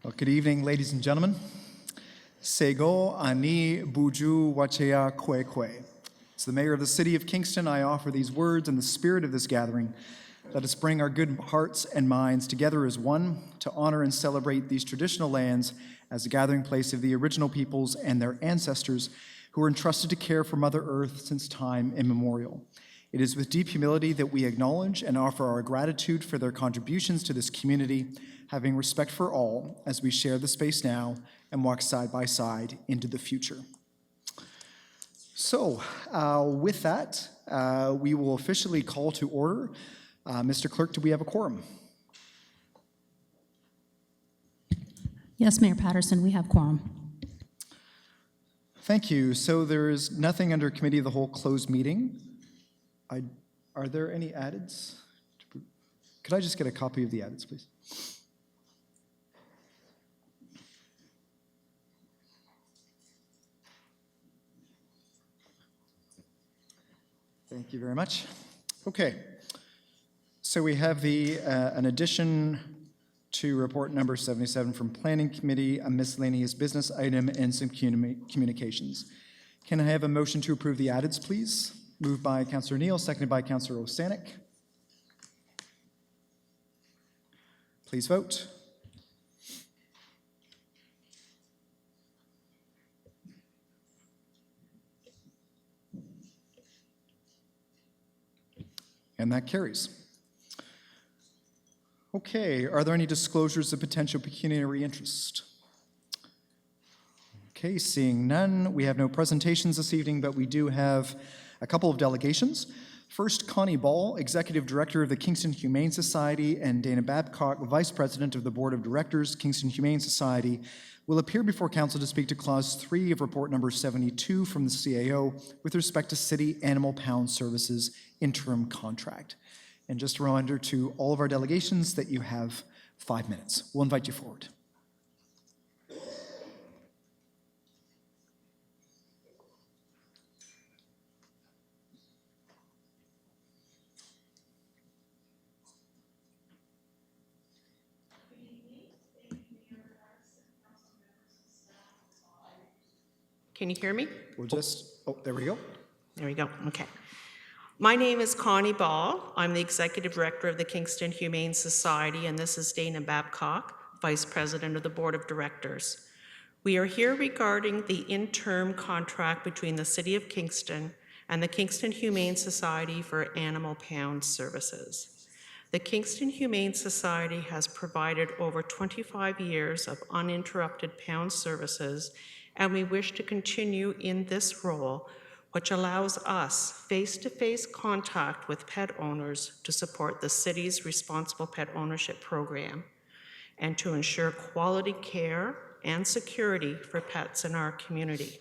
Well, good evening, ladies and gentlemen. Sego ani buju wachea kwe kwe. As the mayor of the city of Kingston, I offer these words in the spirit of this gathering. Let us bring our good hearts and minds together as one to honor and celebrate these traditional lands as a gathering place of the original peoples and their ancestors who were entrusted to care for Mother Earth since time immemorial. It is with deep humility that we acknowledge and offer our gratitude for their contributions to this community, having respect for all as we share the space now and walk side by side into the future. So with that, we will officially call to order. Mr. Clerk, do we have a quorum? Yes, Mayor Patterson, we have quorum. Thank you. So there is nothing under Committee of the Whole closed meeting. Are there any addeds? Could I just get a copy of the addeds, please? Thank you very much. Okay, so we have an addition to report number 77 from Planning Committee, a miscellaneous business item, and some communications. Can I have a motion to approve the addeds, please? Moved by Councillor Neal, seconded by Councillor Osanek. Please vote. And that carries. Okay, are there any disclosures of potential pecuniary interest? Okay, seeing none, we have no presentations this evening, but we do have a couple of delegations. First, Connie Ball, Executive Director of the Kingston Humane Society, and Dana Babcock, Vice President of the Board of Directors, Kingston Humane Society, will appear before Council to speak to Clause 3 of Report Number 72 from the CAO with respect to City Animal Pound Services interim contract. And just a reminder to all of our delegations that you have 5 minutes. We'll invite you forward. Can you hear me? We'll just, oh, there we go. There we go, okay. My name is Connie Ball. I'm the Executive Director of the Kingston Humane Society, and this is Dana Babcock, Vice President of the Board of Directors. We are here regarding the interim contract between the City of Kingston and the Kingston Humane Society for Animal Pound Services. The Kingston Humane Society has provided over 25 years of uninterrupted pound services, and we wish to continue in this role, which allows us face-to-face contact with pet owners to support the city's responsible pet ownership program and to ensure quality care and security for pets in our community.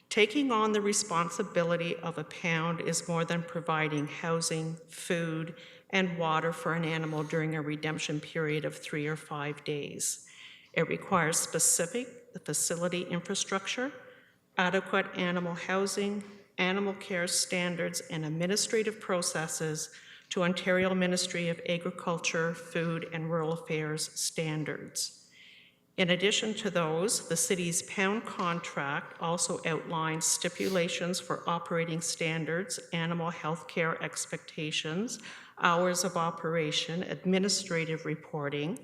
Taking on the responsibility of a pound is more than providing housing, food, and water for an animal during a redemption period of 3 or 5 days. It requires specific facility infrastructure, adequate animal housing, animal care standards, and administrative processes to Ontario Ministry of Agriculture, Food and Rural Affairs standards. In addition to those, the city's pound contract also outlines stipulations for operating standards, animal health care expectations, hours of operation, administrative reporting,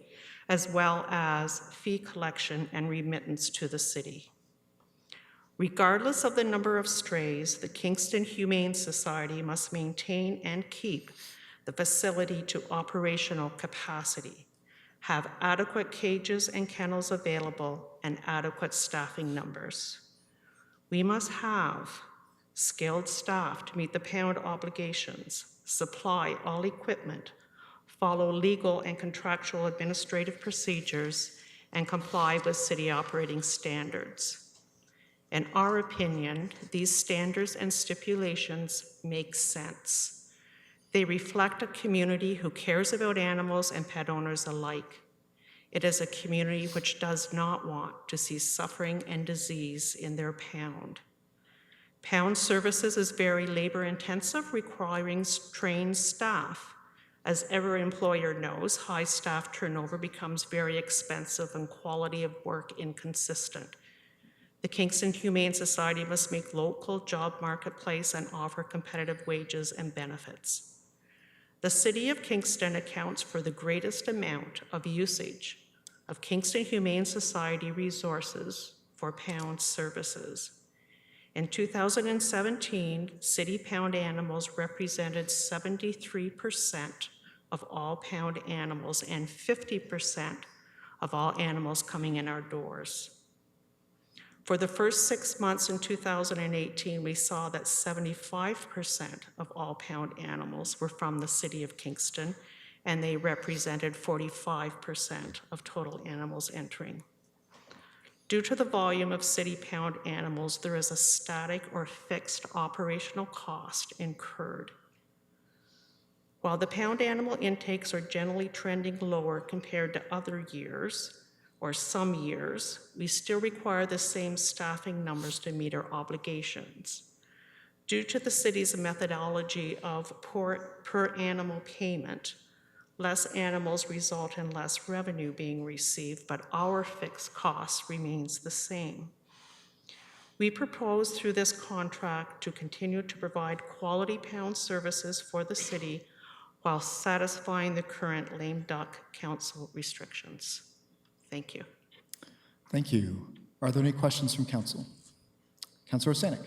as well as fee collection and remittance to the city. Regardless of the number of strays, the Kingston Humane Society must maintain and keep the facility to operational capacity, have adequate cages and kennels available, and adequate staffing numbers. We must have skilled staff to meet the pound obligations, supply all equipment, follow legal and contractual administrative procedures, and comply with city operating standards. In our opinion, these standards and stipulations make sense. They reflect a community who cares about animals and pet owners alike. It is a community which does not want to see suffering and disease in their pound. Pound services is very labor-intensive, requiring trained staff. As every employer knows, high staff turnover becomes very expensive and quality of work inconsistent. The Kingston Humane Society must make local job marketplace and offer competitive wages and benefits. The City of Kingston accounts for the greatest amount of usage of Kingston Humane Society resources for pound services. In 2017, city pound animals represented 73% of all pound animals and 50% of all animals coming in our doors. For the first 6 months in 2018, we saw that 75% of all pound animals were from the City of Kingston, and they represented 45% of total animals entering. Due to the volume of city pound animals, there is a static or fixed operational cost incurred. While the pound animal intakes are generally trending lower compared to other years, or some years, we still require the same staffing numbers to meet our obligations. Due to the city's methodology of per animal payment, less animals result in less revenue being received, but our fixed cost remains the same. We propose through this contract to continue to provide quality pound services for the city while satisfying the current lame duck council restrictions. Thank you. Thank you. Are there any questions from council? Councillor Sanik.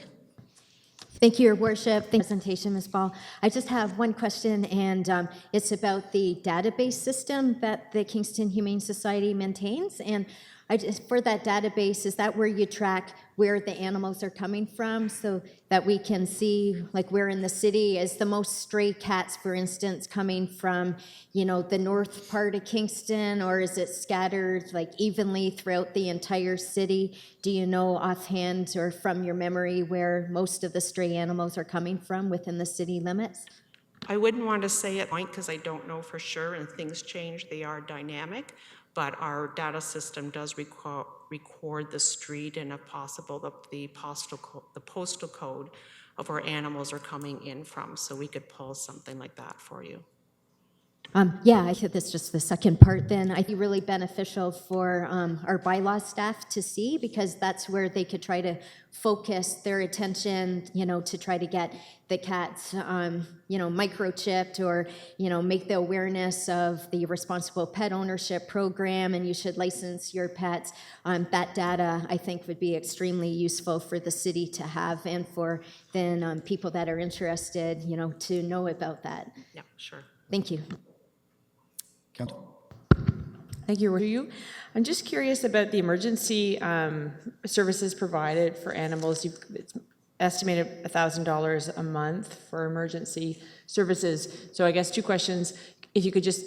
Thank you, Your Worship. Thank you for the presentation, Ms. Ball. I just have one question, and it's about the database system that the Kingston Humane Society maintains. And for that database, is that where you track where the animals are coming from so that we can see, like, where in the city is the most stray cats, for instance, coming from, the north part of Kingston, or is it scattered, like, evenly throughout the entire city? Do you know offhand or from your memory where most of the stray animals are coming from within the city limits? I wouldn't want to say at point because I don't know for sure, and things change, they are dynamic, but our data system does record the street and, if possible, the postal code of where animals are coming in from, so we could pull something like that for you. Yeah, I think that's just the second part then. I think really beneficial for our bylaw staff to see, because that's where they could try to focus their attention, to try to get the cats, microchipped, or, make the awareness of the responsible pet ownership program, and you should license your pets. That data, I think, would be extremely useful for the city to have, and for then people that are interested, to know about that. Yeah, sure. Thank you. Council. Thank you. I'm just curious about the emergency services provided for animals. It's estimated $1,000 a month for emergency services. So I guess two questions. If you could just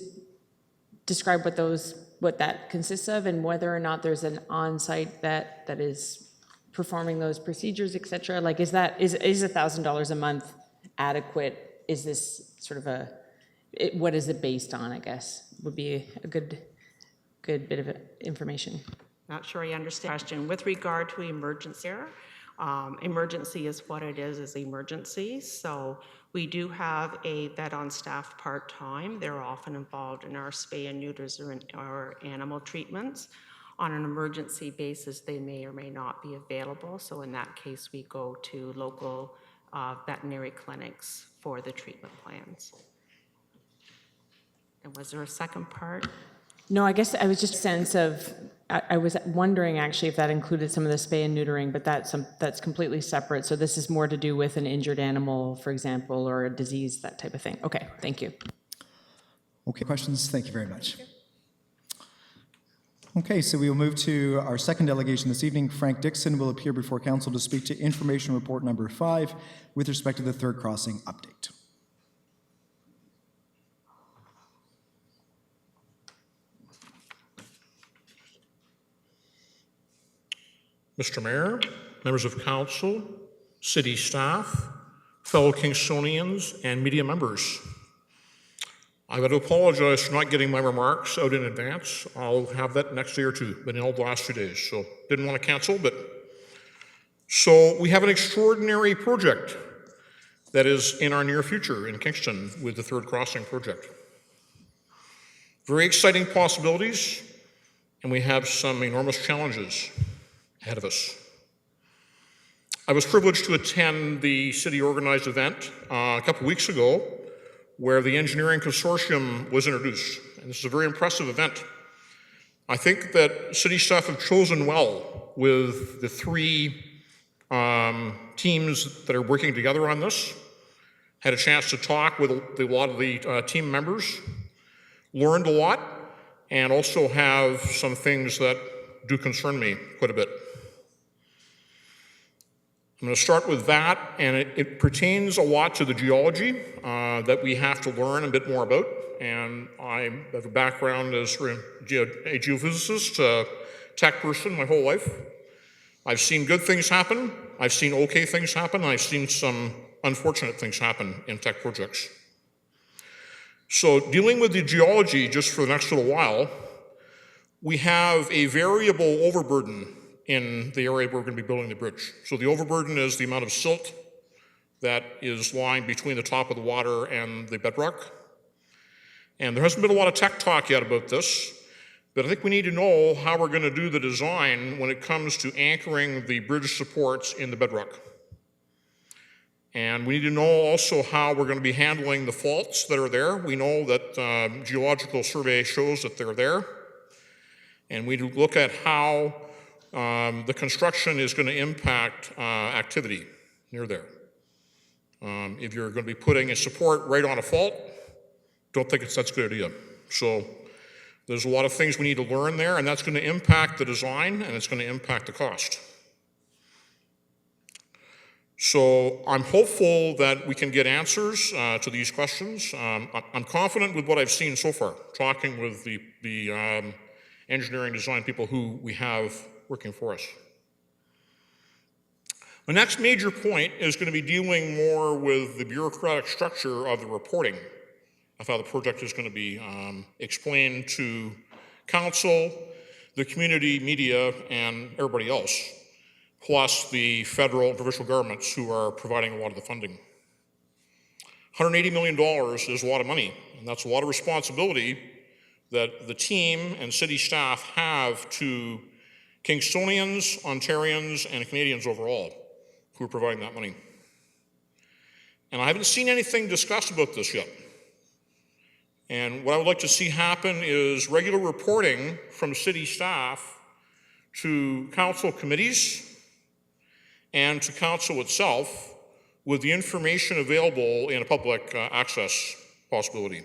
describe what that consists of, and whether or not there's an on-site vet that is performing those procedures, et cetera. Like, is $1,000 a month adequate? Is this sort of what is it based on, I guess, would be a good bit of information. Not sure I understand the question. With regard to emergency, emergency is what it is emergency. So we do have a vet on staff part-time. They're often involved in our spay and neuters or in our animal treatments. On an emergency basis, they may or may not be available. So in that case, we go to local veterinary clinics for the treatment plans. And was there a second part? No, I guess I was just a sense of, I was wondering actually if that included some of the spay and neutering, but that's completely separate. So this is more to do with an injured animal, for example, or a disease, that type of thing. Okay, thank you. Okay, questions? Thank you very much. Okay, so we will move to our second delegation this evening. Frank Dixon will appear before council to speak to information report number 5 with respect to the third crossing update. Mr. Mayor, members of council, city staff, fellow Kingstonians, and media members. I've got to apologize for not getting my remarks out in advance. I'll have that next day or two, been ill the last 2 days, so didn't want to cancel, but. So we have an extraordinary project that is in our near future in Kingston with the third crossing project. Very exciting possibilities, and we have some enormous challenges ahead of us. I was privileged to attend the city-organized event a couple weeks ago where the engineering consortium was introduced. And this is a very impressive event. I think that city staff have chosen well with the three teams that are working together on this. Had a chance to talk with a lot of the team members, learned a lot, and also have some things that do concern me quite a bit. I'm going to start with that, and it pertains a lot to the geology that we have to learn a bit more about. And I have a background as a geophysicist, tech person my whole life. I've seen good things happen, I've seen okay things happen, and I've seen some unfortunate things happen in tech projects. So dealing with the geology just for the next little while, we have a variable overburden in the area where we're going to be building the bridge. So the overburden is the amount of silt that is lying between the top of the water and the bedrock. And there hasn't been a lot of tech talk yet about this, but I think we need to know how we're going to do the design when it comes to anchoring the bridge supports in the bedrock. And we need to know also how we're going to be handling the faults that are there. We know that geological survey shows that they're there. And we need to look at how the construction is going to impact activity near there. If you're going to be putting a support right on a fault, don't think that's a good idea. So there's a lot of things we need to learn there, and that's going to impact the design, and it's going to impact the cost. So I'm hopeful that we can get answers to these questions. I'm confident with what I've seen so far, talking with the engineering design people who we have working for us. The next major point is going to be dealing more with the bureaucratic structure of the reporting of how the project is going to be explained to council, the community, media, and everybody else, plus the federal and provincial governments who are providing a lot of the funding. $180 million is a lot of money, and that's a lot of responsibility that the team and city staff have to Kingstonians, Ontarians, and Canadians overall who are providing that money. And I haven't seen anything discussed about this yet. And what I would like to see happen is regular reporting from city staff to council committees and to council itself with the information available in a public access possibility.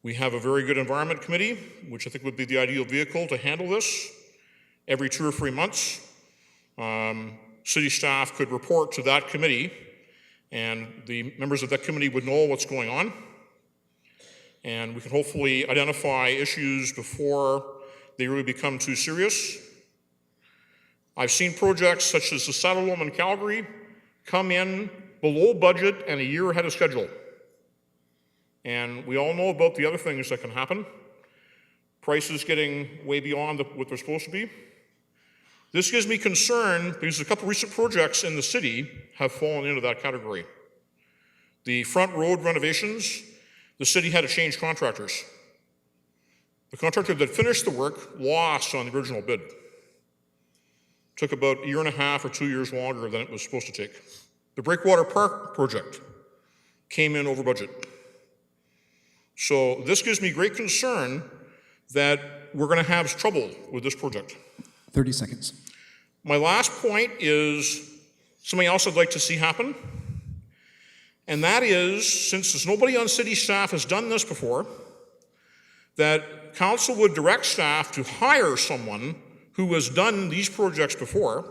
We have a very good environment committee, which I think would be the ideal vehicle to handle this. Every 2 or 3 months, city staff could report to that committee, and the members of that committee would know what's going on. And we can hopefully identify issues before they really become too serious. I've seen projects such as the Saddledome in Calgary come in below budget and a year ahead of schedule. And we all know about the other things that can happen. Prices getting way beyond what they're supposed to be. This gives me concern because a couple recent projects in the city have fallen into that category. The front road renovations, the city had to change contractors. The contractor that finished the work lost on the original bid. Took about 1.5 years or 2 years longer than it was supposed to take. The Breakwater Park project came in over budget. So this gives me great concern that we're going to have trouble with this project. 30 seconds. My last point is something else I'd like to see happen. And that is, since there's nobody on city staff has done this before, that council would direct staff to hire someone who has done these projects before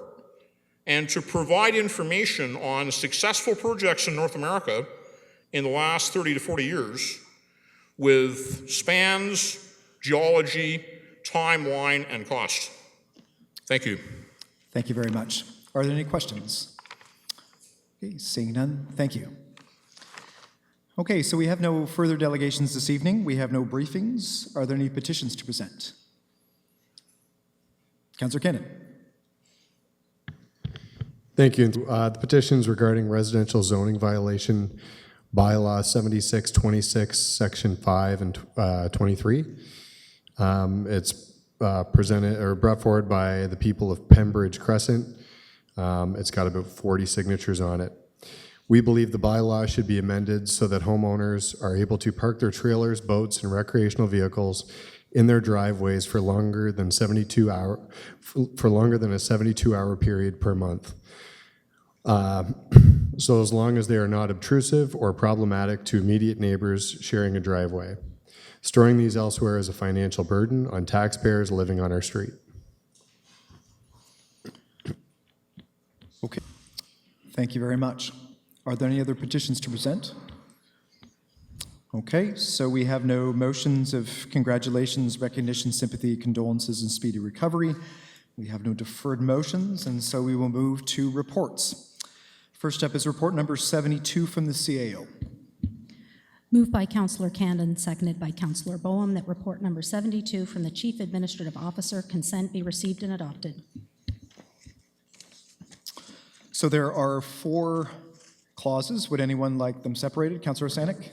and to provide information on successful projects in North America in the last 30 to 40 years with spans, geology, timeline, and cost. Thank you. Thank you very much. Are there any questions? Okay, seeing none, thank you. Okay, so we have no further delegations this evening. We have no briefings. Are there any petitions to present? Councillor Kennan. Thank you. The petitions regarding residential zoning violation Bylaw 7626, Section 5 and 23. It's presented or brought forward by the people of Pembridge Crescent. It's got about 40 signatures on it. We believe the bylaw should be amended so that homeowners are able to park their trailers, boats, and recreational vehicles in their driveways for longer than a 72-hour period per month. So as long as they are not obtrusive or problematic to immediate neighbors sharing a driveway. Storing these elsewhere is a financial burden on taxpayers living on our street. Okay. Thank you very much. Are there any other petitions to present? Okay, so we have no motions of congratulations, recognition, sympathy, condolences, and speedy recovery. We have no deferred motions, and so we will move to reports. First up is report number 72 from the CAO. Moved by Councillor Candon, seconded by Councillor Boehm, that report number 72 from the Chief Administrative Officer, consent, be received and adopted. So there are 4 clauses. Would anyone like them separated? Councillor Sanik?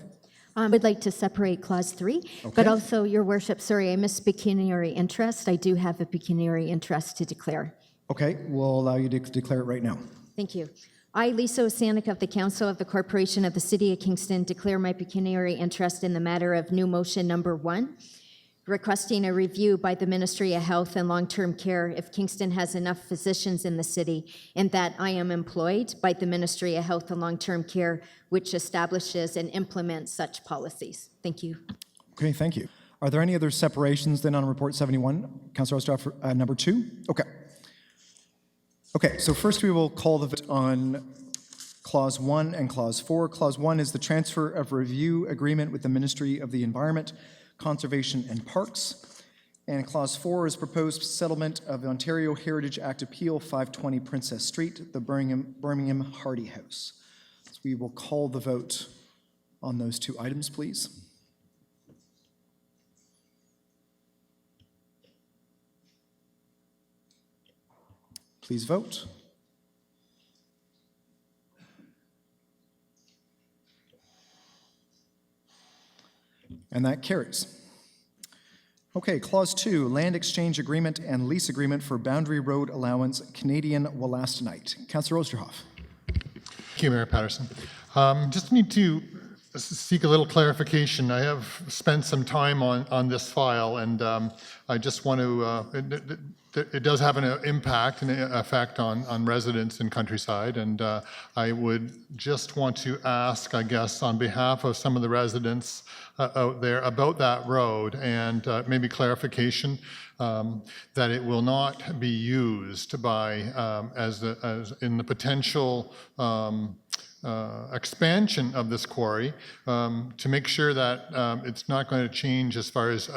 I would like to separate Clause 3, but also, Your Worship, sorry, I missed pecuniary interest. I do have a pecuniary interest to declare. Okay, we'll allow you to declare it right now. Thank you. I, Lisa Osanik of the Council of the Corporation of the City of Kingston, declare my pecuniary interest in the matter of new motion number 1, requesting a review by the Ministry of Health and Long-Term Care if Kingston has enough physicians in the city, and that I am employed by the Ministry of Health and Long-Term Care, which establishes and implements such policies. Thank you. Okay, thank you. Are there any other separations then on report 71? Councillor Ostrov, number 2? Okay. Okay, so first we will call the vote on Clause 1 and Clause 4. Clause 1 is the transfer of review agreement with the Ministry of the Environment, Conservation and Parks. And Clause 4 is proposed settlement of the Ontario Heritage Act Appeal 520 Princess Street, the Birmingham Hardy House. So we will call the vote on those 2 items, please. Please vote. And that carries. Okay, Clause 2, Land Exchange Agreement and Lease Agreement for Boundary Road Allowance, Canadian Wollastonite. Councillor Osterhoff. Thank you, Mayor Patterson. Just need to seek a little clarification. I have spent some time on this file, and I just want to, it does have an impact and effect on residents in Countryside, and I would just want to ask, I guess, on behalf of some of the residents out there about that road, and maybe clarification that it will not be used by as in the potential expansion of this quarry, to make sure that it's not going to change as far as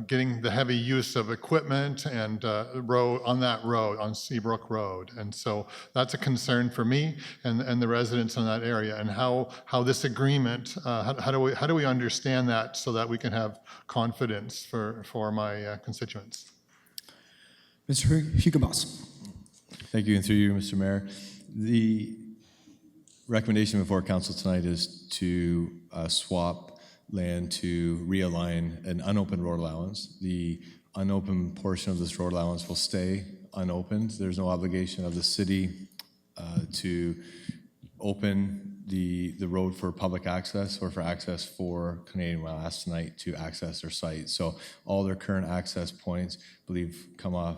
getting the heavy use of equipment and road on that road, on Seabrook Road. And so that's a concern for me and the residents in that area, and how this agreement, how do we understand that so that we can have confidence for my constituents? Mr. Hugenboss. Thank you, and through you, Mr. Mayor. The recommendation before council tonight is to swap land to realign an unopened road allowance. The unopened portion of this road allowance will stay unopened. There's no obligation of the city to open the road for public access or for access for Canadian Wollastonite to access their site. So all their current access points, I believe, come off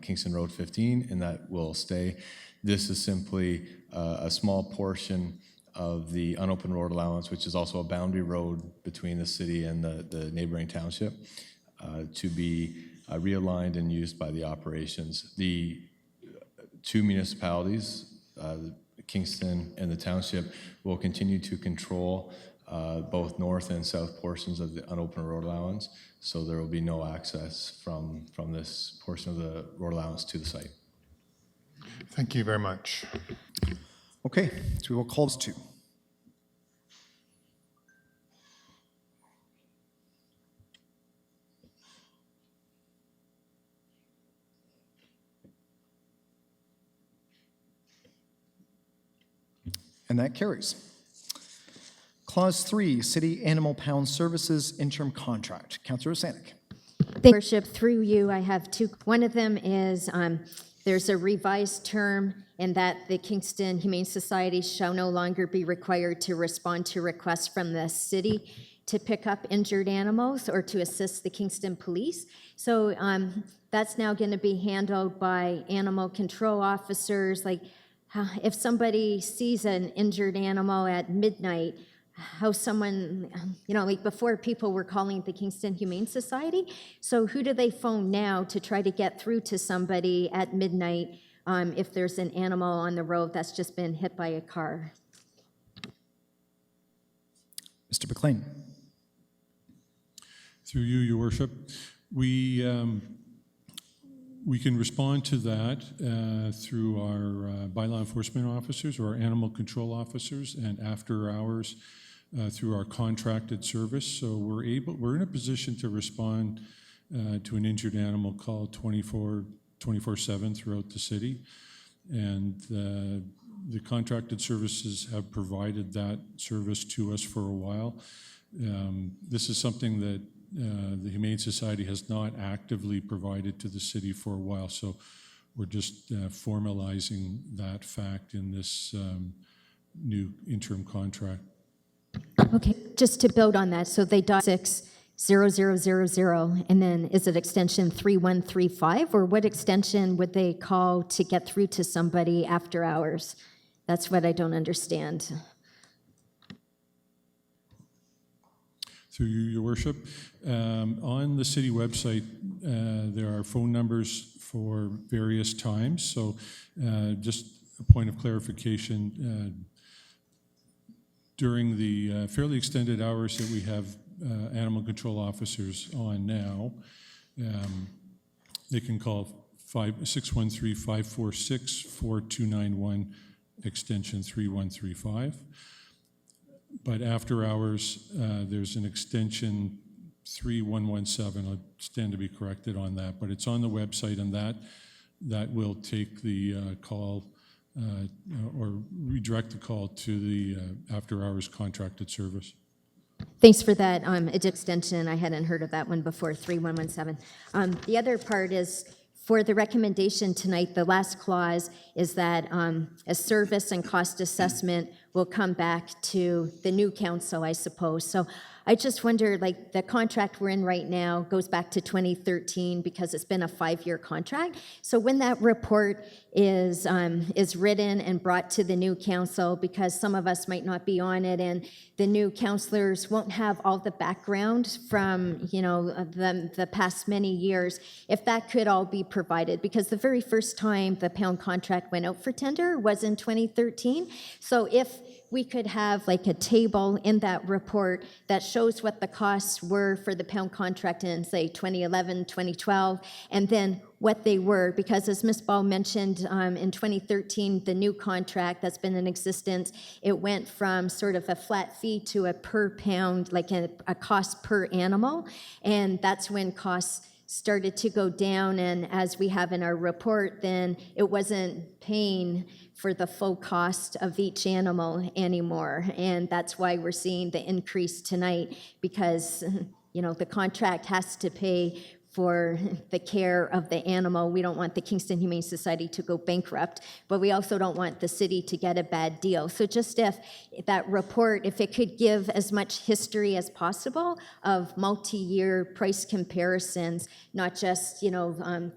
Kingston Road 15, and that will stay. This is simply a small portion of the unopened road allowance, which is also a boundary road between the city and the neighboring township, to be realigned and used by the operations. The 2 municipalities, Kingston and the township, will continue to control both north and south portions of the unopened road allowance, so there will be no access from this portion of the road allowance to the site. Thank you very much. Okay, so we will call this 2. And that carries. Clause 3, City Animal Pound Services Interim Contract. Councillor Sanik. Thank you, Worship. Through you, I have two. One of them is there's a revised term in that the Kingston Humane Society shall no longer be required to respond to requests from the city to pick up injured animals or to assist the Kingston Police. So that's now going to be handled by animal control officers. Like if somebody sees an injured animal at midnight, how someone, like before people were calling the Kingston Humane Society. So who do they phone now to try to get through to somebody at midnight if there's an animal on the road that's just been hit by a car? Mr. McLean. Through you, Your Worship, we can respond to that through our bylaw enforcement officers or our animal control officers, and after hours through our contracted service. So we're in a position to respond to an injured animal call 24/7 throughout the city, and the contracted services have provided that service to us for a while. This is something that the Humane Society has not actively provided to the city for a while, so we're just formalizing that fact in this new interim contract. Okay, just to build on that, so they dial 60000, and then is it extension 3135, or what extension would they call to get through to somebody after hours? That's what I don't understand. Through you, Your Worship, on the city website, there are phone numbers for various times. So just a point of clarification, during the fairly extended hours that we have animal control officers on now, they can call 613-546-4291, extension 3135. But after hours, there's an extension 3117. I'll stand to be corrected on that, but it's on the website, and that will take the call or redirect the call to the after-hours contracted service. Thanks for that extension. I hadn't heard of that one before, 3117. The other part is, for the recommendation tonight, the last clause is that a service and cost assessment will come back to the new council, I suppose. So I just wonder, like, the contract we're in right now goes back to 2013 because it's been a 5-year contract. So when that report is written and brought to the new council, because some of us might not be on it, and the new councilors won't have all the background from, the past many years, if that could all be provided, because the very first time the pound contract went out for tender was in 2013. So if we could have like a table in that report that shows what the costs were for the pound contract in, say, 2011, 2012, and then what they were, because as Ms. Ball mentioned, in 2013, the new contract that's been in existence, it went from sort of a flat fee to a per pound, like a cost per animal, and that's when costs started to go down, and as we have in our report, then it wasn't paying for the full cost of each animal anymore, and that's why we're seeing the increase tonight, because the contract has to pay for the care of the animal. We don't want the Kingston Humane Society to go bankrupt, but we also don't want the city to get a bad deal. So just if that report, if it could give as much history as possible of multi-year price comparisons, not just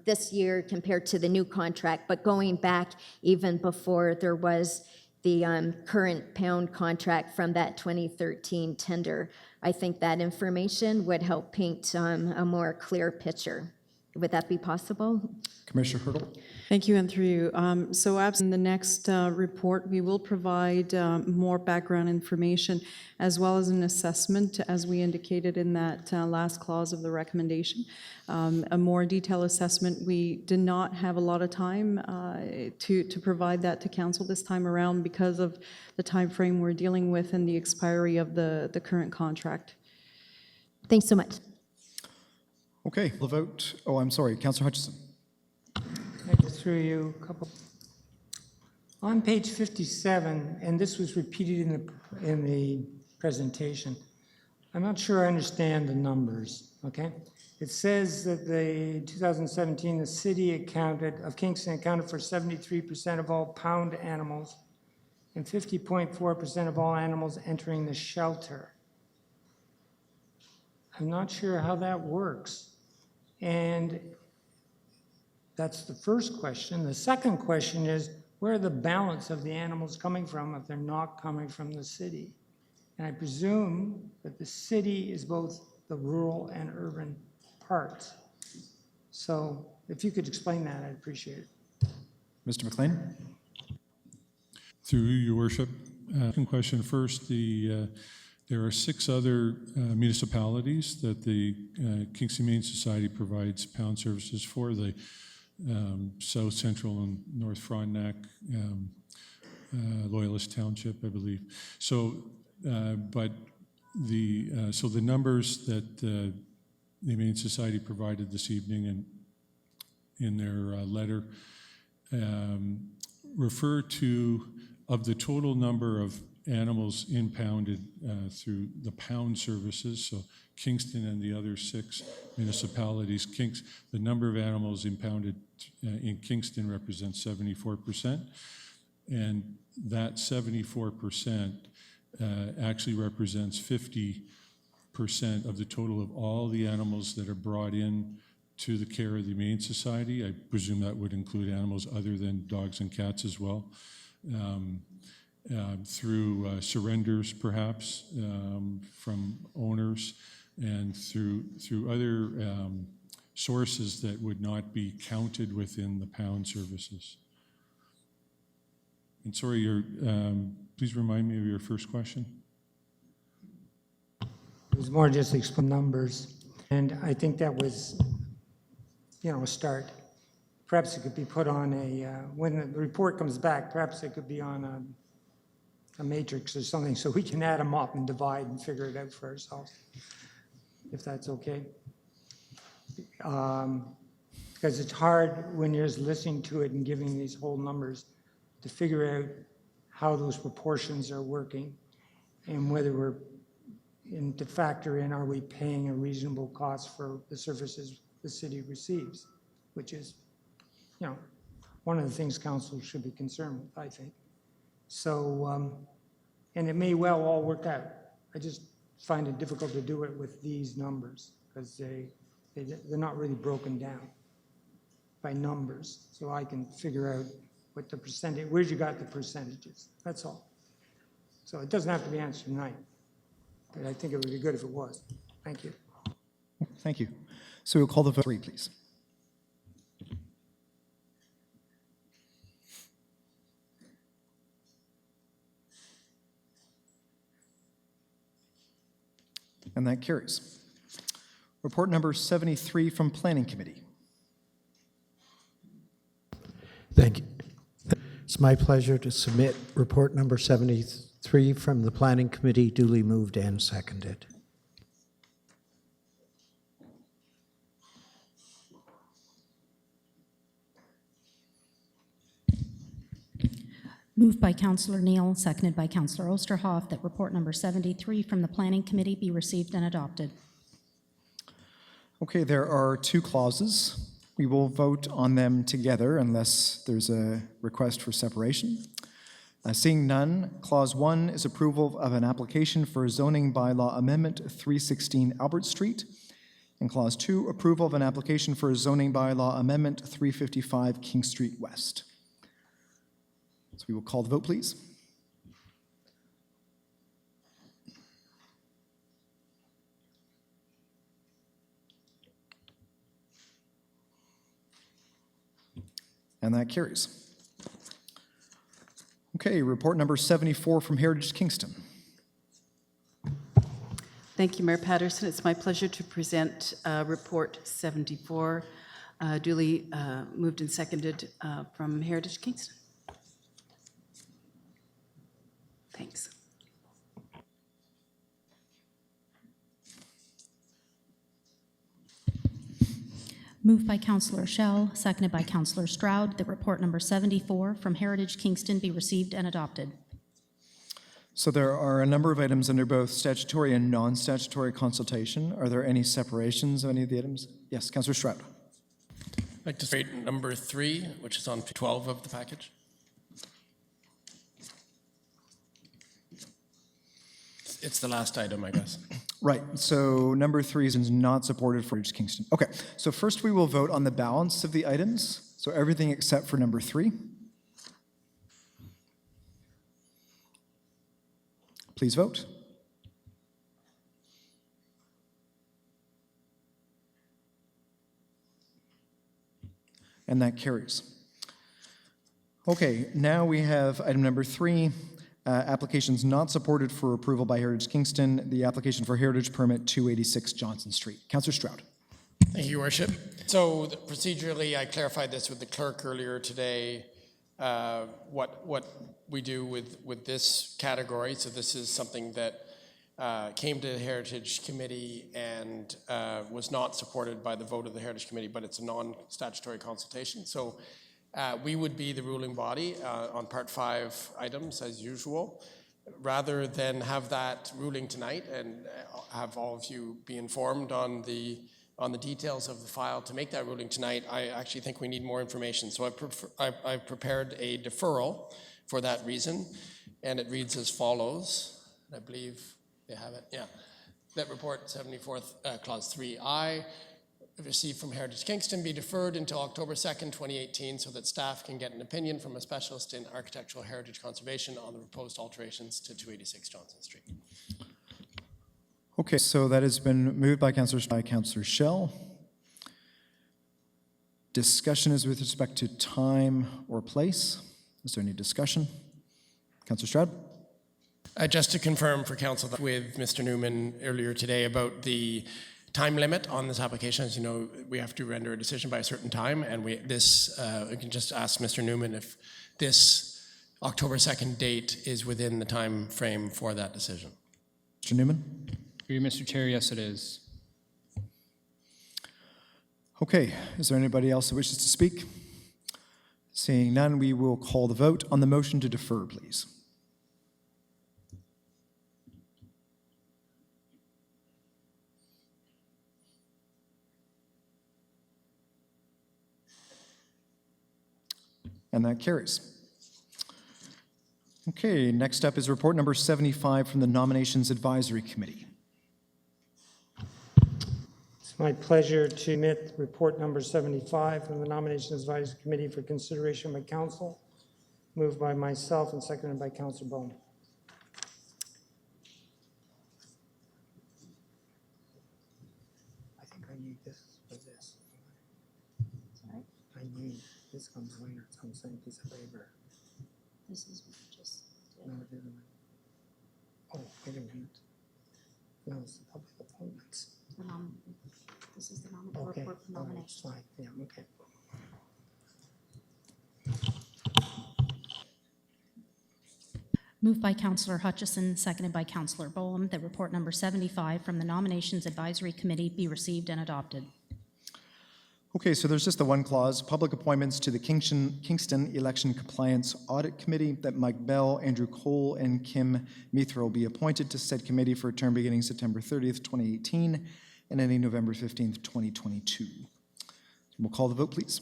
this year compared to the new contract, but going back even before there was the current pound contract from that 2013 tender. I think that information would help paint a more clear picture. Would that be possible? Commissioner Hurdle. Thank you, and through you. So in the next report, we will provide more background information as well as an assessment, as we indicated in that last clause of the recommendation. A more detailed assessment. We did not have a lot of time to provide that to council this time around because of the time frame we're dealing with and the expiry of the current contract. Thanks so much. Okay, the vote. Oh, I'm sorry, Councillor Hutchison. Through you, on page 57, and this was repeated in the presentation. I'm not sure I understand the numbers, okay? It says that the 2017, the city of Kingston accounted for 73% of all pound animals and 50.4% of all animals entering the shelter. I'm not sure how that works. And that's the first question. The second question is, where are the balance of the animals coming from if they're not coming from the city? And I presume that the city is both the rural and urban parts. So if you could explain that, I'd appreciate it. Mr. McLean? Through you, Your Worship. Second question first. There are 6 other municipalities that the Kingston Humane Society provides pound services for, the South Central and North Frontenac, Loyalist Township, I believe. So, but so the numbers that the Humane Society provided this evening and in their letter refer to, of the total number of animals impounded through the pound services, so Kingston and the other 6 municipalities, the number of animals impounded in Kingston represents 74%, and that 74% actually represents 50% of the total of all the animals that are brought in to the care of the Humane Society. I presume that would include animals other than dogs and cats as well. Through surrenders, perhaps, from owners, and through other sources that would not be counted within the pound services. And sorry, please remind me of your first question. It was more just explain numbers, and I think that was, a start. Perhaps it could be put on when the report comes back, perhaps it could be on a matrix or something, so we can add them up and divide and figure it out for ourselves, if that's okay. Because it's hard when you're just listening to it and giving these whole numbers to figure out how those proportions are working and whether we're to factor in, are we paying a reasonable cost for the services the city receives, which is, one of the things council should be concerned with, I think. So, and it may well all work out. I just find it difficult to do it with these numbers because they're not really broken down by numbers. So I can figure out what the percentage, where you got the percentages, that's all. So it doesn't have to be answered tonight, but I think it would be good if it was. Thank you. Thank you. So we'll call the vote 3, please. And that carries. Report number 73 from Planning Committee. Thank you. It's my pleasure to submit report number 73 from the Planning Committee, duly moved and seconded. Moved by Councillor Neal, seconded by Councillor Osterhoff, that report number 73 from the Planning Committee be received and adopted. Okay, there are 2 clauses. We will vote on them together unless there's a request for separation. Seeing none, Clause 1 is approval of an application for zoning bylaw amendment 316 Albert Street. And Clause 2, approval of an application for zoning bylaw amendment 355 King Street West. So we will call the vote, please. And that carries. Okay, report number 74 from Heritage Kingston. Thank you, Mayor Patterson. It's my pleasure to present report 74, duly moved and seconded from Heritage Kingston. Thanks. Moved by Councillor Schell, seconded by Councillor Stroud, that report number 74 from Heritage Kingston be received and adopted. So there are a number of items under both statutory and non-statutory consultation. Are there any separations of any of the items? Yes, Councillor Stroud. I'd like to state number 3, which is on 12 of the package. It's the last item, I guess. Right, so number 3 is not supported for Kingston. Okay, so first we will vote on the balance of the items. So everything except for number 3. Please vote. And that carries. Okay, now we have item number 3, applications not supported for approval by Heritage Kingston, the application for Heritage Permit 286 Johnson Street. Councillor Stroud. Thank you, Your Worship. So procedurally, I clarified this with the clerk earlier today, what we do with this category. So this is something that came to the Heritage Committee and was not supported by the vote of the Heritage Committee, but it's a non-statutory consultation. So we would be the ruling body on Part 5 items as usual. Rather than have that ruling tonight and have all of you be informed on the details of the file to make that ruling tonight, I actually think we need more information. So I've prepared a deferral for that reason, and it reads as follows. I believe they have it, yeah. That report 74th, clause 3I, received from Heritage Kingston be deferred until October 2nd, 2018, so that staff can get an opinion from a specialist in architectural heritage conservation on the proposed alterations to 286 Johnson Street. Okay, so that has been moved by Councillor Schell. Discussion is with respect to time or place. Is there any discussion? Councillor Stroud. Just to confirm for council with Mr. Newman earlier today about the time limit on this application. As you know, we have to render a decision by a certain time, and we can just ask Mr. Newman if this October 2nd date is within the time frame for that decision. Mr. Newman. Through you, Mr. Chair, yes it is. Okay, is there anybody else that wishes to speak? Seeing none, we will call the vote on the motion to defer, please. And that carries. Okay, next up is report number 75 from the Nominations Advisory Committee. It's my pleasure to submit report number 75 from the Nominations Advisory Committee for consideration by council, moved by myself and seconded by Councillor Bowman. I think I need this for this. Sorry? I need, this comes later, it's on the same piece of paper. This is just. No, it isn't. Oh, wait a minute. No, it's the public appointments. This is the Okay, report for all right, nominations. fine, yeah, okay. Moved by Councillor Hutchison, seconded by Councillor Bolam, that report number 75 from the Nominations Advisory Committee be received and adopted. Okay, so there's just the one clause, public appointments to the Kingston Election Compliance Audit Committee, that Mike Bell, Andrew Cole, and Kim Mithro be appointed to said committee for a term beginning September 30th, 2018, and ending November 15th, 2022. We'll call the vote, please.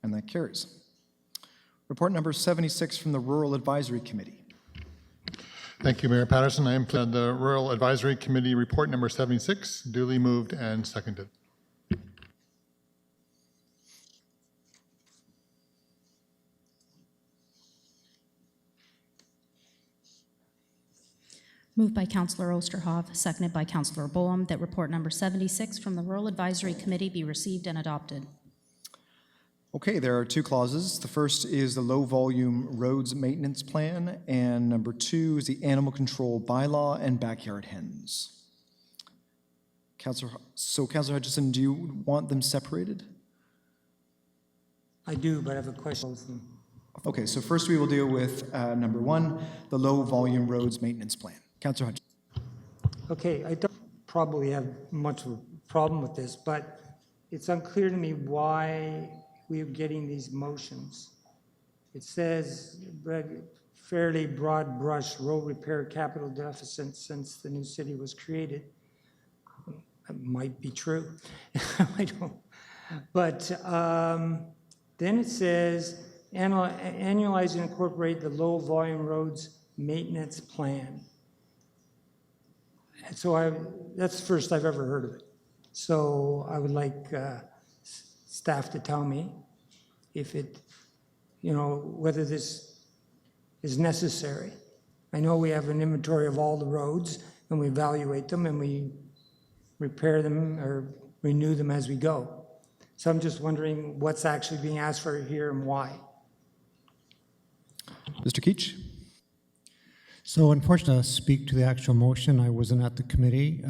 And that carries. Report number 76 from the Rural Advisory Committee. Thank you, Mayor Patterson. I am the Rural Advisory Committee report number 76, duly moved and seconded. Moved by Councillor Osterhoff, seconded by Councillor Bolam, that report number 76 from the Rural Advisory Committee be received and adopted. Okay, there are two clauses. The first is the low-volume roads maintenance plan, and number 2 is the animal control bylaw and backyard hens. Councillor Hutchison, do you want them separated? I do, but I have a question. Okay, so first we will deal with number 1, the low-volume roads maintenance plan. Councillor Hutchison. Okay, I don't probably have much of a problem with this, but it's unclear to me why we are getting these motions. It says, fairly broad brush, road repair capital deficit since the new city was created. It might be true. I don't. But then it says, annualize and incorporate the low volume roads maintenance plan. And so that's the first I've ever heard of it. So I would like staff to tell me if it, whether this is necessary. I know we have an inventory of all the roads and we evaluate them and we repair them or renew them as we go. So I'm just wondering what's actually being asked for here and why. Mr. Keach? So unfortunately, I'll speak to the actual motion. I wasn't at the committee,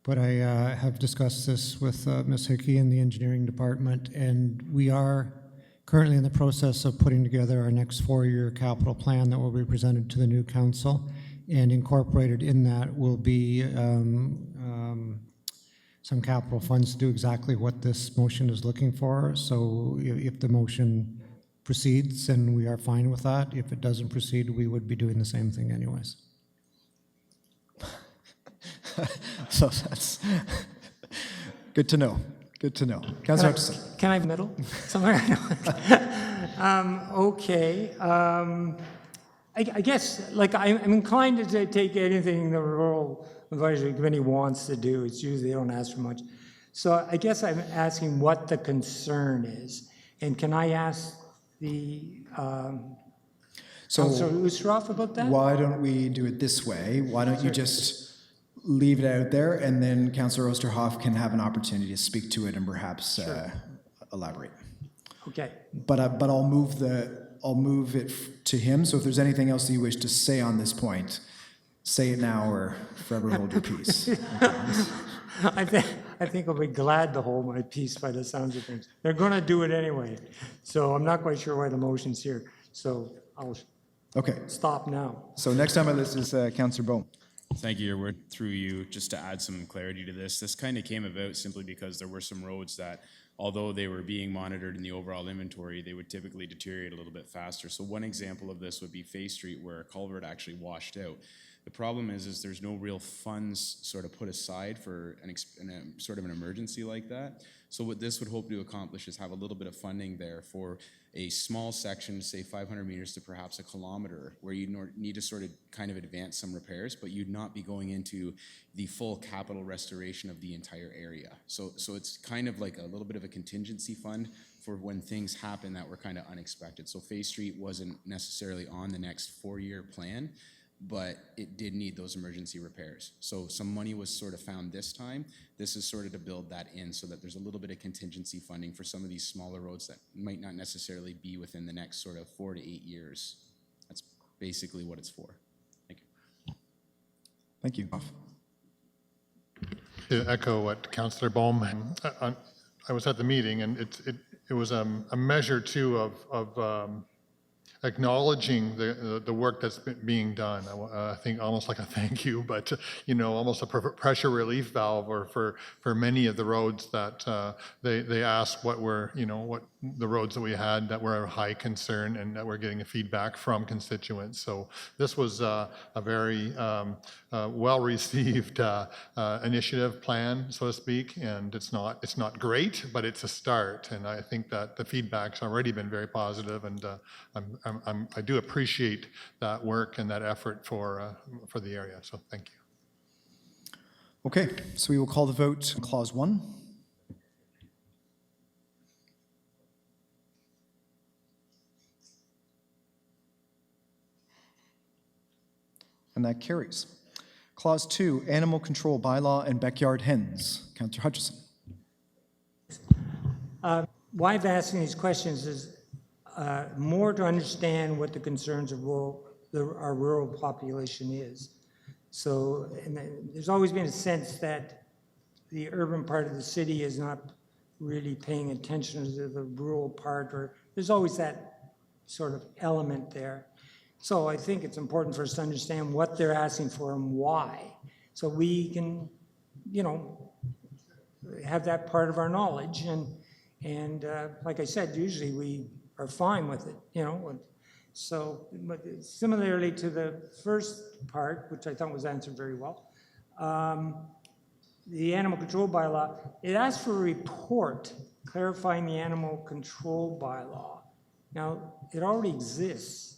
but I have discussed this with Ms. Hickey in the engineering department, and we are currently in the process of putting together our next 4-year capital plan that will be presented to the new council, and incorporated in that will be some capital funds to do exactly what this motion is looking for. So if the motion proceeds, and we are fine with that. If it doesn't proceed, we would be doing the same thing anyways. So that's good to know. Good to know. Councillor Hutchison. Can I have middle somewhere? Okay. I guess, I'm inclined to take anything the Rural Advisory Committee wants to do. It's usually they don't ask for much. So I guess I'm asking what the concern is. And can I ask the Councillor Ustroff about that? Why don't we do it this way? Why don't you just leave it out there, and then Councillor Osterhoff can have an opportunity to speak to it and perhaps elaborate. Okay. But I'll move it to him. So if there's anything else that you wish to say on this point, say it now or forever hold your peace. I think I'll be glad to hold my peace by the sounds of things. They're going to do it anyway. So I'm not quite sure why the motion's here. So I'll stop now. So next on my list is Councillor Bohm. Thank you, Your Word. Through you, just to add some clarity to this. This kind of came about simply because there were some roads that, although they were being monitored in the overall inventory, they would typically deteriorate a little bit faster. So one example of this would be Fay Street, where a culvert actually washed out. The problem is there's no real funds sort of put aside for sort of an emergency like that. So what this would hope to accomplish is have a little bit of funding there for a small section, say 500 meters to perhaps a kilometer, where you need to sort of kind of advance some repairs, but you'd not be going into the full capital restoration of the entire area. So it's kind of like a little bit of a contingency fund for when things happen that were kind of unexpected. So Fay Street wasn't necessarily on the next 4-year plan, but it did need those emergency repairs. So some money was sort of found this time. This is sort of to build that in so that there's a little bit of contingency funding for some of these smaller roads that might not necessarily be within the next sort of 4 to 8 years. That's basically what it's for. Thank you. Thank you. To echo what Councillor Bohm, I was at the meeting, and it was a measure too of acknowledging the work that's being done. I think almost like a thank you, but almost a pressure relief valve, or for many of the roads that they asked what were what the roads that we had that were of high concern and that we're getting feedback from constituents. So this was a very well-received initiative plan, so to speak, and it's not great, but it's a start. And I think that the feedback's already been very positive, and I do appreciate that work and that effort for the area. So thank you. Okay, so we will call the vote on Clause 1. And that carries. Clause 2, Animal Control Bylaw and Backyard Hens. Councillor Hutchison. Why I'm asking these questions is more to understand what the concerns of our rural population is. So, and there's always been a sense that the urban part of the city is not really paying attention to the rural part, or there's always that sort of element there. So I think it's important for us to understand what they're asking for and why, so we can, have that part of our knowledge. And like I said, usually we are fine with it, you know. So, but similarly to the first part, which I thought was answered very well, the animal control bylaw, it asks for a report clarifying the animal control bylaw. Now, it already exists,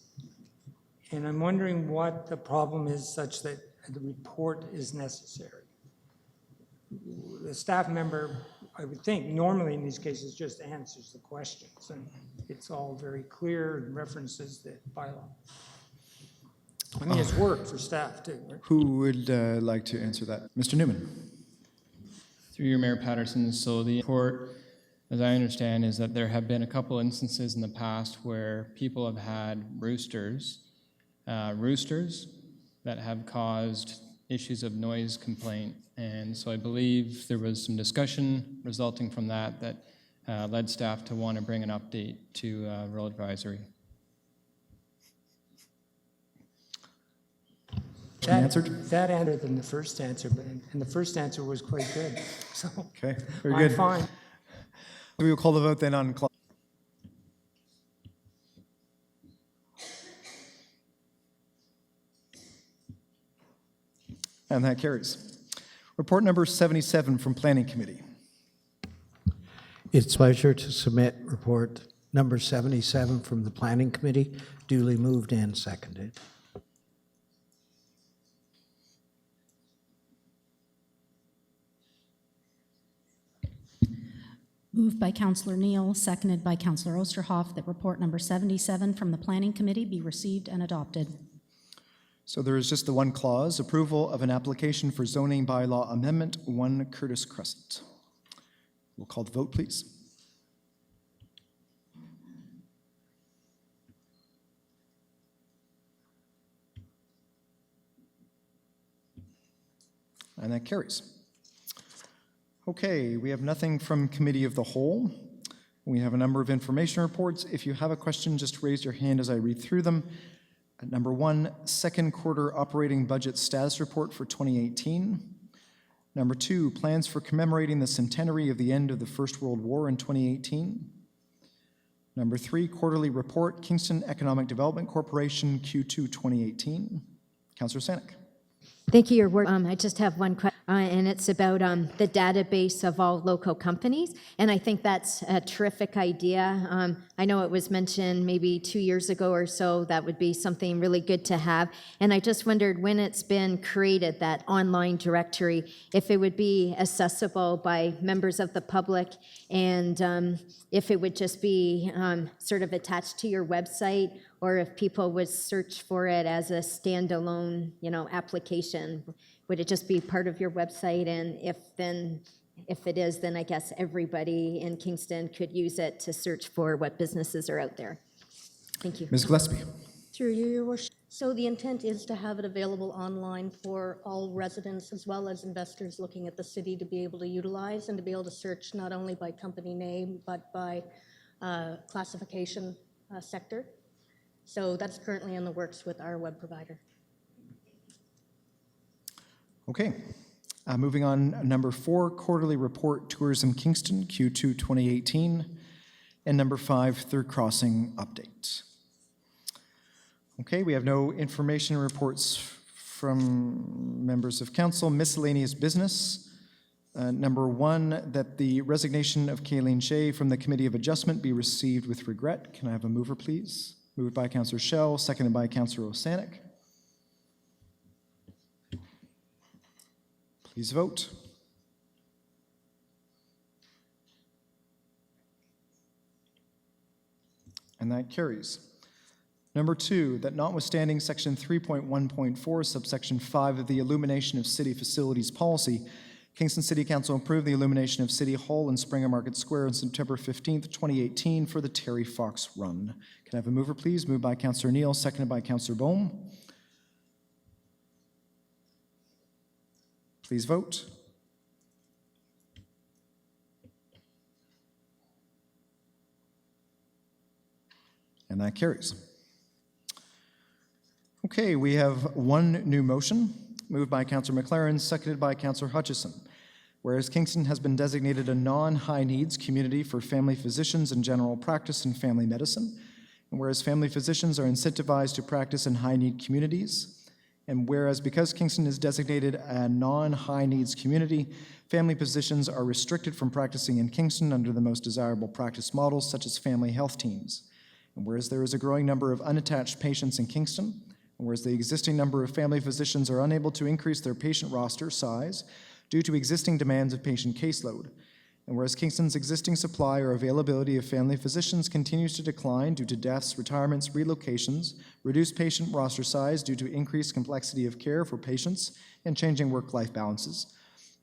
and I'm wondering what the problem is such that the report is necessary. The staff member, I would think, normally in these cases just answers the questions, and it's all very clear and references the bylaw. I mean, it's work for staff too, right? Who would like to answer that? Mr. Newman. Through you, Mayor Patterson, so the report, as I understand, is that there have been a couple instances in the past where people have had roosters that have caused issues of noise complaint. And so I believe there was some discussion resulting from that led staff to want to bring an update to Rural Advisory. That answered than the first answer, and the first answer was quite good. So Okay, very I'm good. fine. We will call the vote then on. And that carries. Report number 77 from Planning Committee. It's a pleasure to submit report number 77 from the Planning Committee, duly moved and seconded. Moved by Councillor Neal, seconded by Councillor Osterhoff, that report number 77 from the Planning Committee be received and adopted. So there is just the one clause, approval of an application for zoning bylaw amendment, 1 Curtis Crescent. We'll call the vote, please. And that carries. Okay, we have nothing from Committee of the Whole. We have a number of information reports. If you have a question, just raise your hand as I read through them. At number 1, second quarter operating budget status report for 2018. Number 2, plans for commemorating the centenary of the end of the First World War in 2018. Number 3, quarterly report, Kingston Economic Development Corporation, Q2 2018. Councillor Sanik. Thank you, Your Worship. I just have one question, and it's about the database of all local companies, and I think that's a terrific idea. I know it was mentioned maybe 2 years ago or so. That would be something really good to have, and I just wondered when it's been created, that online directory, if it would be accessible by members of the public, and if it would just be sort of attached to your website, or if people would search for it as a standalone, application. Would it just be part of your website? And if it is, then I guess everybody in Kingston could use it to search for what businesses are out there. Thank you. Ms. Gillespie. Through you, Your Worship. So the intent is to have it available online for all residents as well as investors looking at the city to be able to utilize and to be able to search not only by company name, but by classification sector. So that's currently in the works with our web provider. Okay. Moving on, number 4, quarterly report, Tourism Kingston, Q2 2018. And number 5, third crossing update. Okay, we have no information reports from members of council. Miscellaneous business. Number 1, that the resignation of Kayleen Shea from the Committee of Adjustment be received with regret. Can I have a mover, please? Moved by Councillor Schell, seconded by Councillor Osanik. Please vote. And that carries. Number 2, that notwithstanding section 3.1.4, subsection 5 of the Illumination of City Facilities Policy, Kingston City Council approved the illumination of City Hall and Springer Market Square on September 15th, 2018 for the Terry Fox Run. Can I have a mover, please? Moved by Councillor Neal, seconded by Councillor Bohm. Please vote. And that carries. Okay, we have one new motion, moved by Councillor McLaren, seconded by Councillor Hutchison, Whereas Kingston has been designated a non-high needs community for family physicians in general practice and family medicine, and whereas family physicians are incentivized to practice in high need communities, and whereas because Kingston is designated a non-high needs community, family physicians are restricted from practicing in Kingston under the most desirable practice models such as family health teams. And whereas there is a growing number of unattached patients in Kingston, and whereas the existing number of family physicians are unable to increase their patient roster size due to existing demands of patient caseload, and whereas Kingston's existing supply or availability of family physicians continues to decline due to deaths, retirements, relocations, reduced patient roster size due to increased complexity of care for patients, and changing work-life balances.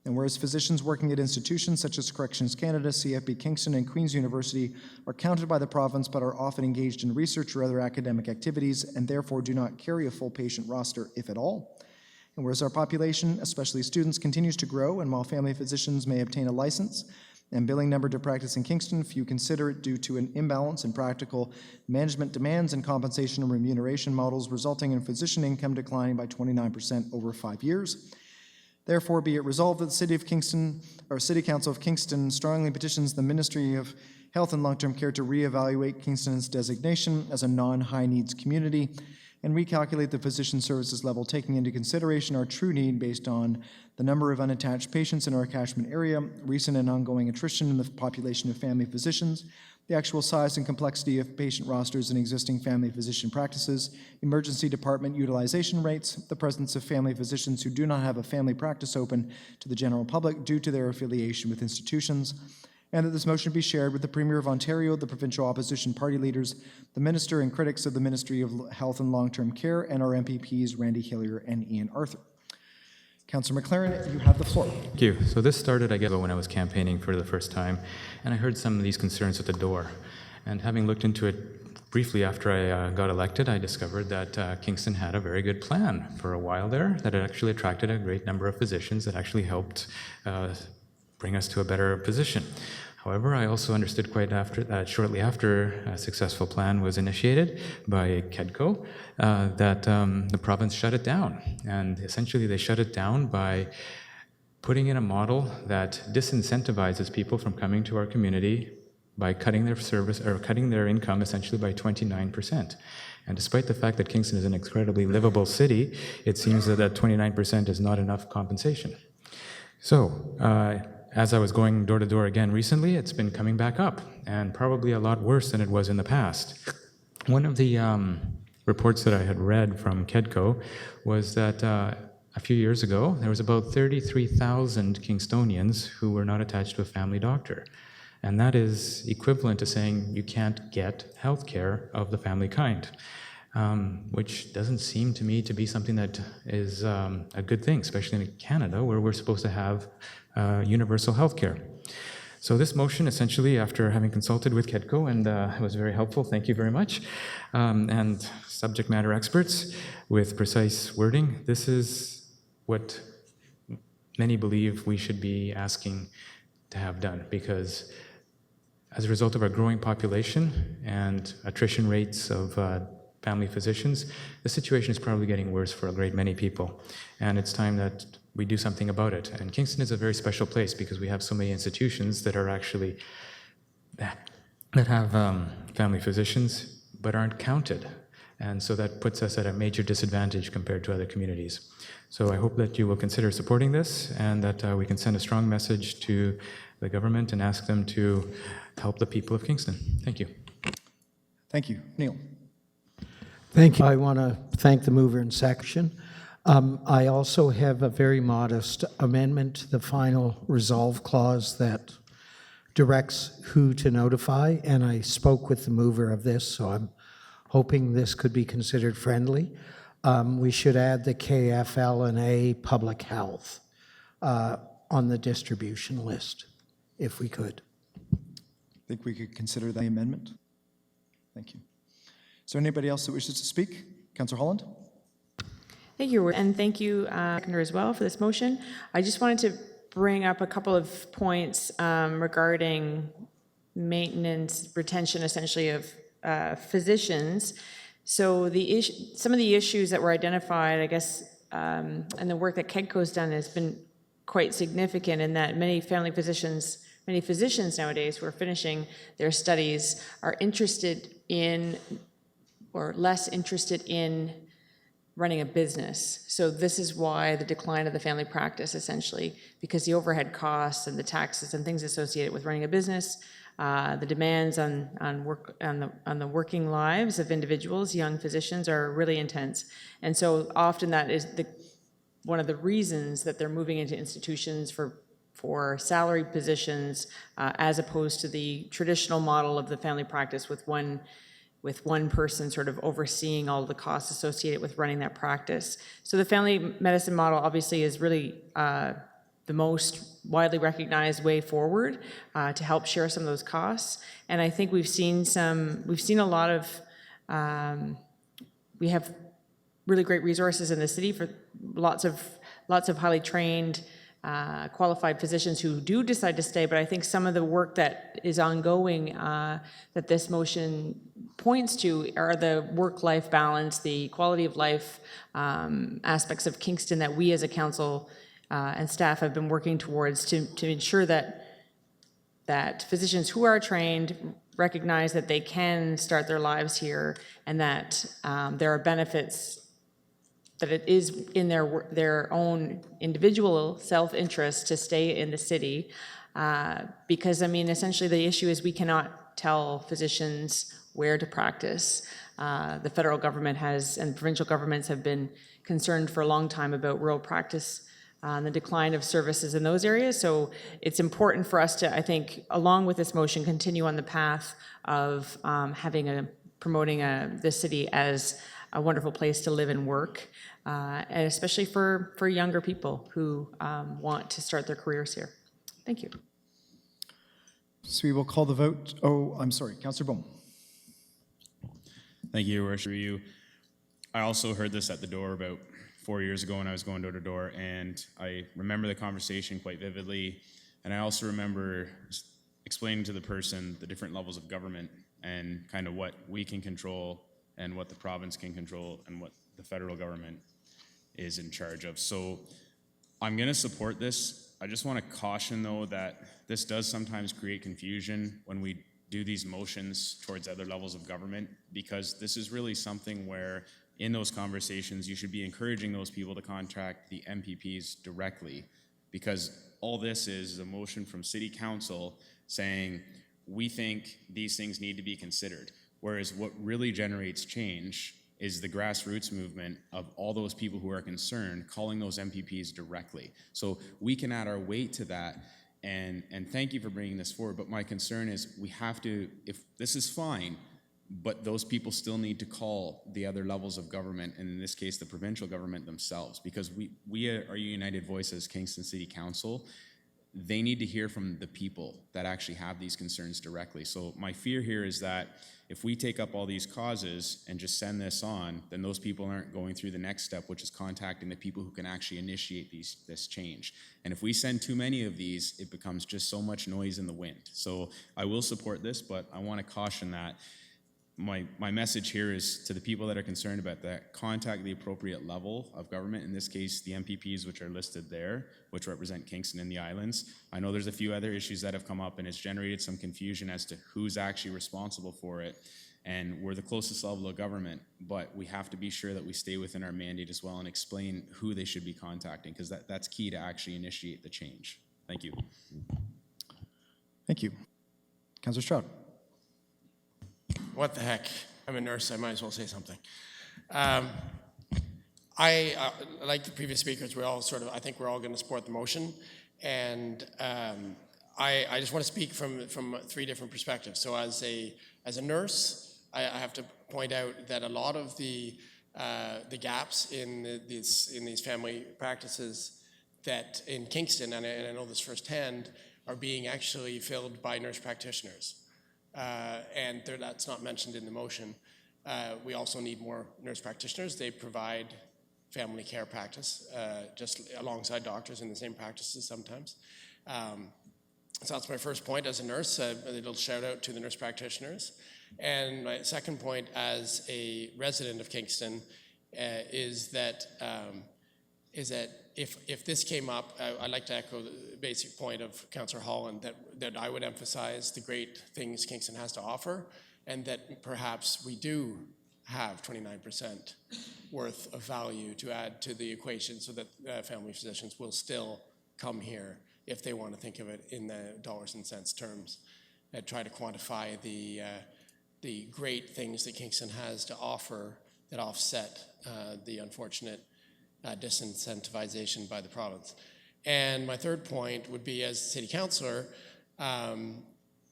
And whereas physicians working at institutions such as Corrections Canada, CFB Kingston, and Queen's University are counted by the province but are often engaged in research or other academic activities and therefore do not carry a full patient roster, if at all. And whereas our population, especially students, continues to grow, and while family physicians may obtain a license and billing number to practice in Kingston, few consider it due to an imbalance in practical management demands and compensation and remuneration models, resulting in physician income declining by 29% over 5 years. Therefore, be it resolved that the City of Kingston, or City Council of Kingston, strongly petitions the Ministry of Health and Long-Term Care to reevaluate Kingston's designation as a non-high needs community and recalculate the physician services level, taking into consideration our true need based on the number of unattached patients in our catchment area, recent and ongoing attrition in the population of family physicians, the actual size and complexity of patient rosters in existing family physician practices, emergency department utilization rates, the presence of family physicians who do not have a family practice open to the general public due to their affiliation with institutions, and that this motion be shared with the Premier of Ontario, the provincial opposition party leaders, the Minister and critics of the Ministry of Health and Long-Term Care, and our MPPs Randy Hillier and Ian Arthur. Councillor McLaren, you have the floor. Thank you. So this started, I guess, when I was campaigning for the first time, and I heard some of these concerns at the door. And having looked into it briefly after I got elected, I discovered that Kingston had a very good plan for a while there, that it actually attracted a great number of physicians that actually helped bring us to a better position. However, I also understood shortly after a successful plan was initiated by KEDCO that the province shut it down. And essentially they shut it down by putting in a model that disincentivizes people from coming to our community by cutting their service or cutting their income essentially by 29%. And despite the fact that Kingston is an incredibly livable city, it seems that 29% is not enough compensation. So, as I was going door to door again recently, it's been coming back up, and probably a lot worse than it was in the past. One of the reports that I had read from KEDCO was that a few years ago, there was about 33,000 Kingstonians who were not attached to a family doctor. And that is equivalent to saying you can't get health care of the family kind, which doesn't seem to me to be something that is a good thing, especially in Canada, where we're supposed to have universal health care. So this motion, essentially, after having consulted with KEDCO, and it was very helpful, thank you very much, and subject matter experts with precise wording, this is what many believe we should be asking to have done, because as a result of our growing population and attrition rates of family physicians, the situation is probably getting worse for a great many people, and it's time that we do something about it. And Kingston is a very special place because we have so many institutions that are actually, that have family physicians but aren't counted. And so that puts us at a major disadvantage compared to other communities. So I hope that you will consider supporting this and that we can send a strong message to the government and ask them to help the people of Kingston. Thank you. Thank you. Neil. Thank you. I want to thank the mover and section. I also have a very modest amendment to the final resolve clause that directs who to notify, and I spoke with the mover of this, so I'm hoping this could be considered friendly. We should add the KFL&A Public Health on the distribution list, if we could. I think we could consider the amendment. Thank you. Is there anybody else that wishes to speak? Councillor Holland? Thank you, and thank you, Seconder, as well, for this motion. I just wanted to bring up a couple of points regarding maintenance, retention, essentially, of physicians. So some of the issues that were identified, I guess, and the work that KEDCO's done has been quite significant in that many physicians nowadays who are finishing their studies are interested in or less interested in running a business. So this is why the decline of the family practice, essentially, because the overhead costs and the taxes and things associated with running a business, the demands on the working lives of individuals, young physicians, are really intense. And so often that is one of the reasons that they're moving into institutions for salaried positions, as opposed to the traditional model of the family practice with one person sort of overseeing all the costs associated with running that practice. So the family medicine model obviously is really the most widely recognized way forward to help share some of those costs. And I think we've seen a lot of, we have really great resources in the city for lots of highly trained, qualified physicians who do decide to stay, but I think some of the work that is ongoing that this motion points to are the work-life balance, the quality of life aspects of Kingston that we as a council and staff have been working towards to ensure that physicians who are trained recognize that they can start their lives here and that there are benefits, that it is in their own individual self-interest to stay in the city. Because, I mean, essentially the issue is we cannot tell physicians where to practice. The federal government and provincial governments have been concerned for a long time about rural practice and the decline of services in those areas. So it's important for us to, I think, along with this motion, continue on the path of promoting the city as a wonderful place to live and work, and especially for younger people who want to start their careers here. Thank you. So we will call the vote. Oh, I'm sorry, Councillor Bohm. Thank you, Your Worship. I also heard this at the door about 4 years ago when I was going door to door, and I remember the conversation quite vividly. And I also remember explaining to the person the different levels of government and kind of what we can control and what the province can control and what the federal government is in charge of. So I'm going to support this. I just want to caution, though, that this does sometimes create confusion when we do these motions towards other levels of government, because this is really something where in those conversations you should be encouraging those people to contact the MPPs directly, because all this is a motion from City Council saying we think these things need to be considered. Whereas what really generates change is the grassroots movement of all those people who are concerned calling those MPPs directly. So we can add our weight to that, and thank you for bringing this forward, but my concern is we have to, if this is fine, but those people still need to call the other levels of government, and in this case, the provincial government themselves, because we are a united voice as Kingston City Council. They need to hear from the people that actually have these concerns directly. So my fear here is that if we take up all these causes and just send this on, then those people aren't going through the next step, which is contacting the people who can actually initiate this change. And if we send too many of these, it becomes just so much noise in the wind. So I will support this, but I want to caution that my message here is to the people that are concerned about that, contact the appropriate level of government, in this case, the MPPs, which are listed there, which represent Kingston and the islands. I know there's a few other issues that have come up, and it's generated some confusion as to who's actually responsible for it. And we're the closest level of government, but we have to be sure that we stay within our mandate as well and explain who they should be contacting, because that's key to actually initiate the change. Thank you. Thank you. Councillor Stroud. What the heck? I'm a nurse, I might as well say something. I like the previous speakers, I think we're all going to support the motion. And I just want to speak from three different perspectives. So as a nurse, I have to point out that a lot of the gaps in these family practices that in Kingston, and I know this firsthand, are being actually filled by nurse practitioners. And that's not mentioned in the motion. We also need more nurse practitioners. They provide family care practice just alongside doctors in the same practices sometimes. So that's my first point as a nurse, a little shout out to the nurse practitioners. And my second point as a resident of Kingston is that is that if this came up, I'd like to echo the basic point of Councillor Holland, that I would emphasize the great things Kingston has to offer, and that perhaps we do have 29% worth of value to add to the equation so that family physicians will still come here if they want to think of it in the dollars and cents terms, and try to quantify the great things that Kingston has to offer that offset the unfortunate disincentivization by the province. And my third point would be, as city councillor,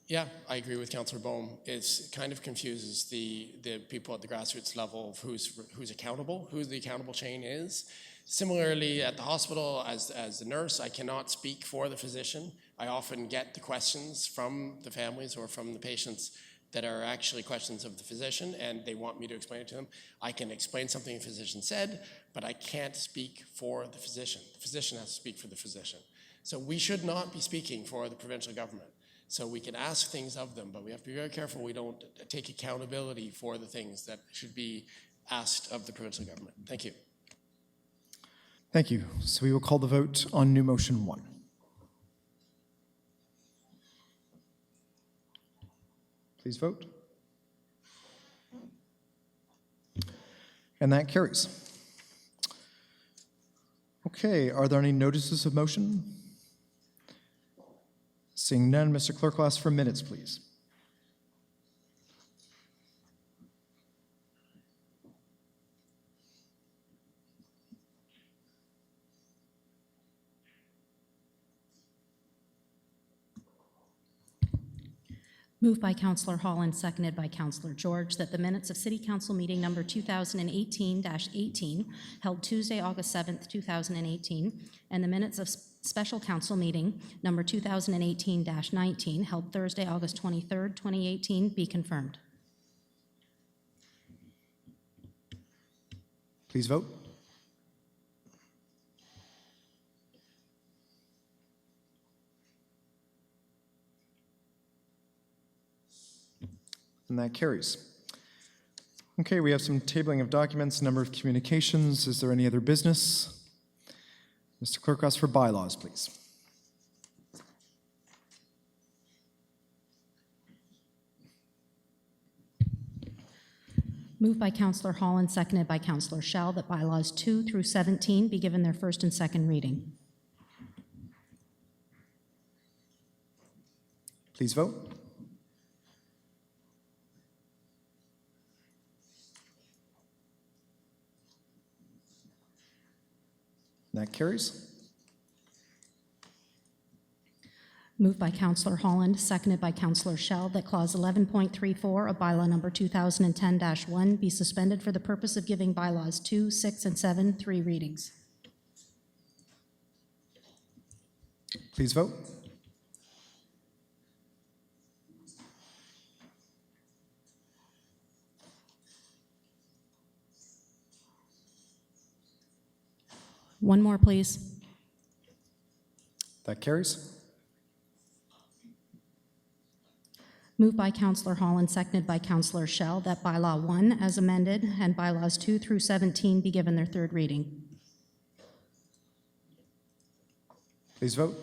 yeah, I agree with Councillor Bohm. It kind of confuses the people at the grassroots level of who's accountable, who the accountable chain is. Similarly, at the hospital, as the nurse, I cannot speak for the physician. I often get the questions from the families or from the patients that are actually questions of the physician, and they want me to explain it to them. I can explain something the physician said, but I can't speak for the physician. The physician has to speak for the physician. So we should not be speaking for the provincial government. So we can ask things of them, but we have to be very careful we don't take accountability for the things that should be asked of the provincial government. Thank you. Thank you. So we will call the vote on new motion 1. Please vote. And that carries. Okay, are there any notices of motion? Seeing none, Mr. Clerk will ask for minutes, please. Moved by Councillor Holland, seconded by Councillor George, that the minutes of City Council meeting number 2018-18, held Tuesday, August 7th, 2018, and the minutes of Special Council meeting number 2018-19, held Thursday, August 23rd, 2018, be confirmed. Please vote. And that carries. Okay, we have some tabling of documents, number of communications. Is there any other business? Mr. Clerk, ask for bylaws, please. Moved by Councillor Holland, seconded by Councillor Schell, that bylaws 2 through 17 be given their first and second reading. Please vote. That carries. Moved by Councillor Holland, seconded by Councillor Schell, that Clause 11.34 of Bylaw Number 2010-1 be suspended for the purpose of giving Bylaws 2, 6, and 7 3 readings. Please vote. One more, please. That carries. Moved by Councillor Holland, seconded by Councillor Schell, that Bylaw 1 as amended and Bylaws 2 through 17 be given their third reading. Please vote.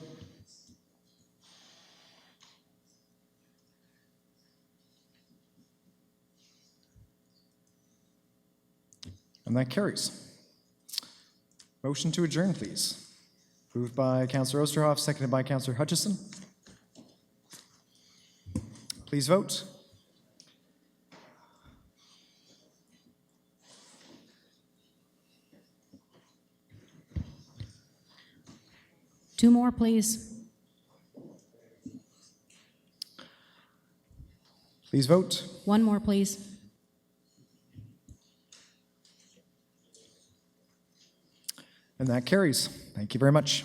And that carries. Motion to adjourn, please. Moved by Councillor Osterhoff, seconded by Councillor Hutchison. Please vote. Two more, please. Please vote. One more, please. And that carries. Thank you very much.